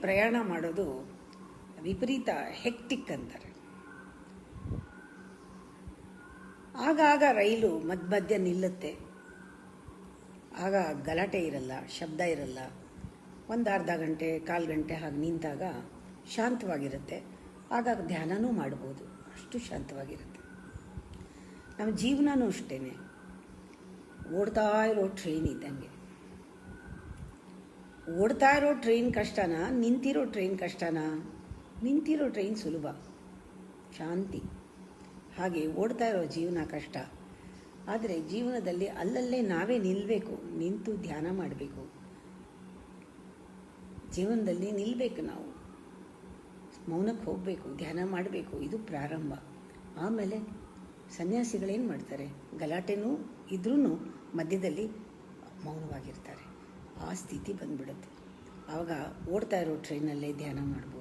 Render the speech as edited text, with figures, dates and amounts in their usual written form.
ಪ್ರಯಾಣ ಮಾಡೋದು ವಿಪರೀತ ಹೆಕ್ಟಿಕ್ ಅಂತಾರೆ. ಆಗಾಗ ರೈಲು ಮಧ್ಯ ನಿಲ್ಲುತ್ತೆ. ಆಗ ಗಲಾಟೆ ಇರಲ್ಲ, ಶಬ್ದ ಇರಲ್ಲ. ಒಂದು ಅರ್ಧ ಗಂಟೆ, ಕಾಲು ಗಂಟೆ ಹಾಗೆ ನಿಂತಾಗ ಶಾಂತವಾಗಿರುತ್ತೆ. ಆಗ ಧ್ಯಾನನೂ ಮಾಡ್ಬೋದು, ಅಷ್ಟು ಶಾಂತವಾಗಿರುತ್ತೆ. ನಮ್ಮ ಜೀವನನೂ ಅಷ್ಟೇ, ಓಡ್ತಾ ಇರೋ ಟ್ರೈನ್ ಇದ್ದಂಗೆ. ಓಡ್ತಾ ಇರೋ ಟ್ರೈನ್ ಕಷ್ಟನಾ, ನಿಂತಿರೋ ಟ್ರೈನ್ ಕಷ್ಟನಾ? ನಿಂತಿರೋ ಟ್ರೈನ್ ಸುಲಭ, ಶಾಂತಿ. ಹಾಗೆ ಓಡ್ತಾ ಇರೋ ಜೀವನ ಕಷ್ಟ. ಆದರೆ ಜೀವನದಲ್ಲಿ ಅಲ್ಲಲ್ಲೇ ನಾವೇ ನಿಲ್ಲಬೇಕು, ನಿಂತು ಧ್ಯಾನ ಮಾಡಬೇಕು. ಜೀವನದಲ್ಲಿ ನಿಲ್ಲಬೇಕು, ನಾವು ಮೌನಕ್ಕೆ ಹೋಗಬೇಕು, ಧ್ಯಾನ ಮಾಡಬೇಕು. ಇದು ಪ್ರಾರಂಭ. ಆಮೇಲೆ ಸನ್ಯಾಸಿಗಳೇನು ಮಾಡ್ತಾರೆ? ಗಲಾಟೆನೂ ಇದ್ರೂ ಮಧ್ಯದಲ್ಲಿ ಮೌನವಾಗಿರ್ತಾರೆ. ಆ ಸ್ಥಿತಿ ಬಂದ್ಬಿಡುತ್ತೆ. ಆವಾಗ ಓಡ್ತಾ ಇರೋ ಟ್ರೈನಲ್ಲೇ ಧ್ಯಾನ ಮಾಡ್ಬೋದು.